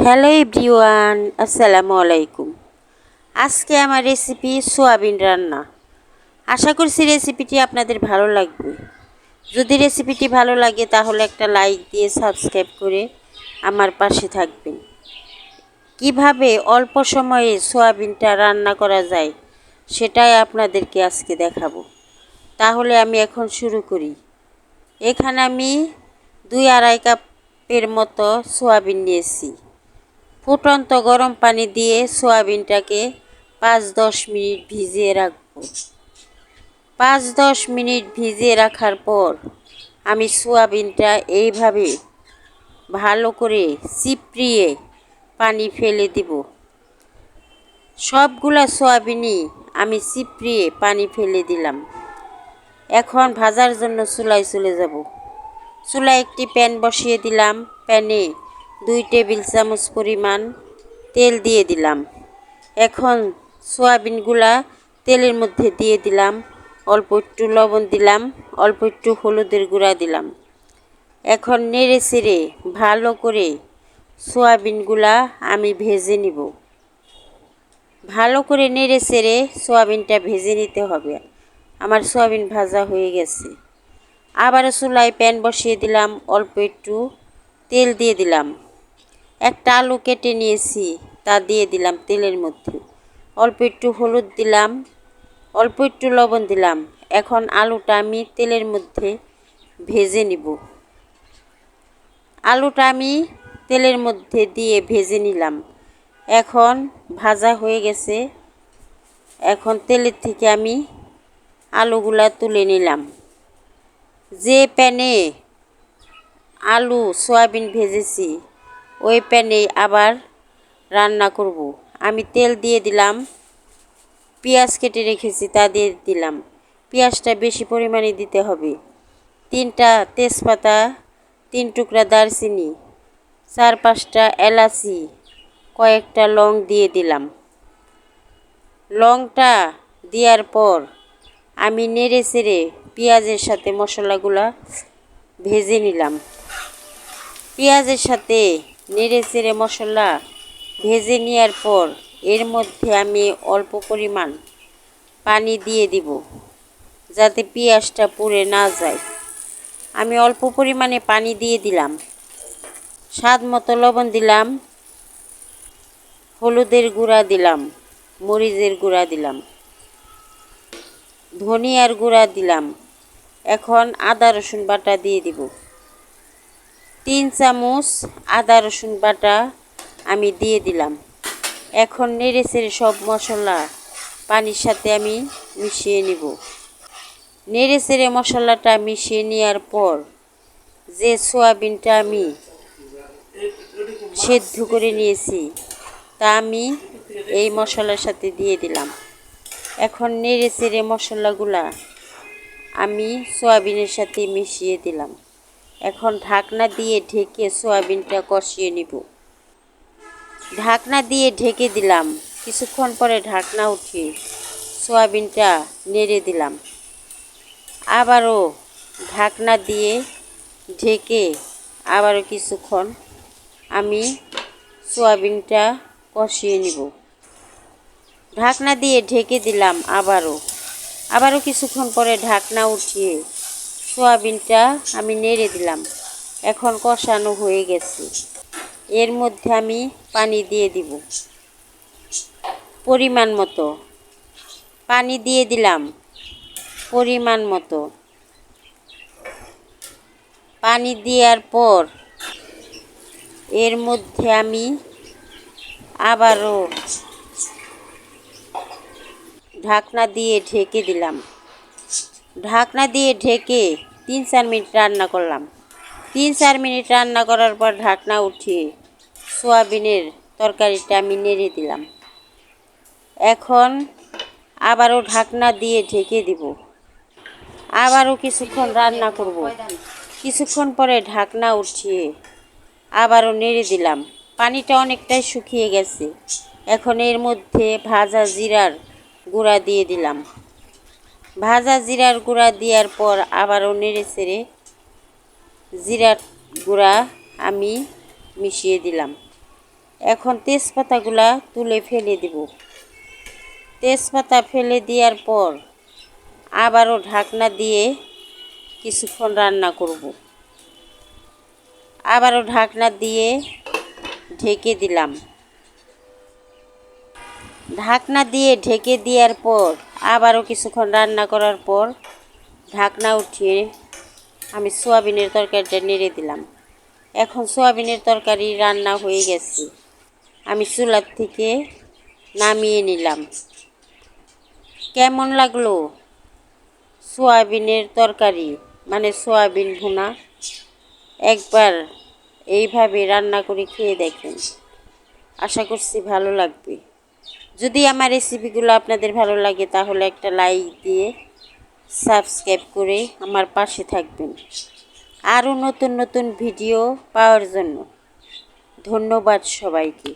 Hello everyone, আসসালামু আলাইকুম। আজকে আমার রেসিপি সোয়াবিন রান্না। আশা করছি রেসিপিটি আপনাদের ভালো লাগবে। যদি রেসিপিটি ভালো লাগে তাহলে একটা লাইক দিয়ে সাবস্ক্রাইব করে আমার পাশে থাকবেন। কিভাবে অল্প সময়ে সোয়াবিনটা রান্না করা যায় সেটাই আপনাদেরকে আজকে দেখাবো। তাহলে আমি এখন শুরু করি। এখানে আমি 2-2.5 কাপের মতো সোয়াবিন নিয়েছি। ফুটন্ত গরম পানি দিয়ে সোয়াবিনটাকে 5-10 মিনিট ভিজিয়ে রাখবো। 5-10 মিনিট ভিজিয়ে রাখার পর আমি সোয়াবিনটা এইভাবে ভালো করে চিপড়িয়ে পানি ফেলে দিব। সবগুলা সোয়াবিনই আমি চিপড়িয়ে পানি ফেলে দিলাম। এখন ভাজার জন্য চুলায় চলে যাব। চুলায় একটি প্যান বসিয়ে দিলাম। প্যানে 2 টেবিল চামচ পরিমাণ তেল দিয়ে দিলাম। এখন সোয়াবিনগুলা তেলের মধ্যে দিয়ে দিলাম। অল্প একটু লবণ দিলাম, অল্প একটু হলুদের গুঁড়া দিলাম। এখন নেড়ে চেড়ে ভালো করে সোয়াবিনগুলা আমি ভেজে নিব। ভালো করে নেড়ে চেড়ে সোয়াবিনটা ভেজে নিতে হবে। আমার সোয়াবিন ভাজা হয়ে গেছে। আবারও চুলায় প্যান বসিয়ে দিলাম, অল্প একটু তেল দিয়ে দিলাম। একটা আলু কেটে নিয়েছি, তা দিয়ে দিলাম তেলের মধ্যে। অল্প একটু হলুদ দিলাম, অল্প একটু লবণ দিলাম। এখন আলুটা আমি তেলের মধ্যে ভেজে নিব। আলুটা আমি তেলের মধ্যে দিয়ে ভেজে নিলাম। এখন ভাজা হয়ে গেছে। এখন তেলের থেকে আমি আলুগুলা তুলে নিলাম। যে প্যানে আলু সয়াবিন ভেজেছি ওই প্যানে আবার রান্না করব। আমি তেল দিয়ে দিলাম, পেঁয়াজ কেটে রেখেছি তা দিয়ে দিলাম। পেঁয়াজটা বেশি পরিমাণে দিতে হবে। 3টা তেজপাতা, 3 টুকরা দারচিনি, 4-5টা এলাচি, কয়েকটা লং দিয়ে দিলাম। লংটা দেওয়ার পর আমি নেড়ে চেড়ে পেঁয়াজের সাথে মশলাগুলা ভেজে নিলাম। পেঁয়াজের সাথে নেড়ে চেড়ে মশলা ভেজে নেওয়ার পর এর মধ্যে আমি অল্প পরিমাণ পানি দিয়ে দিব, যাতে পেঁয়াজটা পুড়ে না যায়। আমি অল্প পরিমাণে পানি দিয়ে দিলাম। স্বাদ মতো লবণ দিলাম, হলুদের গুঁড়া দিলাম, মরিচের গুঁড়া দিলাম, ধনিয়ার গুঁড়া দিলাম। এখন আদা রসুন বাটা দিয়ে দিব। 3 চামচ আদা রসুন বাটা আমি দিয়ে দিলাম। এখন নেড়ে চেড়ে সব মশলা পানির সাথে আমি মিশিয়ে নিব। নেড়ে চেড়ে মশলাটা মিশিয়ে নেওয়ার পর যে সোয়াবিনটা আমি সেদ্ধ করে নিয়েছি তা আমি এই মশলার সাথে দিয়ে দিলাম। এখন নেড়ে চেড়ে মশলাগুলা আমি সোয়াবিনের সাথে মিশিয়ে দিলাম। এখন ঢাকনা দিয়ে ঢেকে সোয়াবিনটা কষিয়ে নিব। ঢাকনা দিয়ে ঢেকে দিলাম। কিছুক্ষণ পরে ঢাকনা উঠিয়ে সোয়াবিনটা নেড়ে দিলাম। আবারও ঢাকনা দিয়ে ঢেকে আবারও কিছুক্ষণ আমি সোয়াবিনটা কষিয়ে নিব। ঢাকনা দিয়ে ঢেকে দিলাম। আবারও কিছুক্ষণ পরে ঢাকনা উঠিয়ে সোয়াবিনটা আমি নেড়ে দিলাম। এখন কষানো হয়ে গেছে। এর মধ্যে আমি পানি দিয়ে দিব পরিমাণ মতো। পানি দিয়ে দিলাম পরিমাণ মতো। পানি দেওয়ার পর এর মধ্যে আমি আবারও ঢাকনা দিয়ে ঢেকে দিলাম। ঢাকনা দিয়ে ঢেকে 3-4 মিনিট রান্না করলাম। 3-4 মিনিট রান্না করার পর ঢাকনা উঠিয়ে সোয়াবিনের তরকারিটা আমি নেড়ে দিলাম। এখন আবারও ঢাকনা দিয়ে ঢেকে দিব। আবারও কিছুক্ষণ রান্না করব। কিছুক্ষণ পরে ঢাকনা উঠিয়ে আবারও নেড়ে দিলাম। পানিটা অনেকটাই শুকিয়ে গেছে। এখন এর মধ্যে ভাজা জিরার গুঁড়া দিয়ে দিলাম। ভাজা জিরার গুঁড়া দেওয়ার পর আবারও নেড়ে চেড়ে জিরার গুঁড়া আমি মিশিয়ে দিলাম। এখন তেজপাতাগুলা তুলে ফেলে দিব। তেজপাতা ফেলে দেওয়ার পর আবারও ঢাকনা দিয়ে কিছুক্ষণ রান্না করব। আবারও ঢাকনা দিয়ে ঢেকে দিলাম। ঢাকনা দিয়ে ঢেকে দেওয়ার পর আবারও কিছুক্ষণ রান্না করার পর ঢাকনা উঠিয়ে আমি সোয়াবিনের তরকারিটা নেড়ে দিলাম। এখন সোয়াবিনের তরকারি রান্না হয়ে গেছে। আমি চুলার থেকে নামিয়ে নিলাম। কেমন লাগলো সোয়াবিনের তরকারি মানে সোয়াবিন ভুনা? একবার এইভাবে রান্না করে খেয়ে দেখেন, আশা করছি ভালো লাগবে। যদি আমার রেসিপিগুলো আপনাদের ভালো লাগে তাহলে একটা লাইক দিয়ে সাবস্ক্রাইব করে আমার পাশে থাকবেন। আরও নতুন নতুন ভিডিও পাওয়ার জন্য ধন্যবাদ সবাইকে।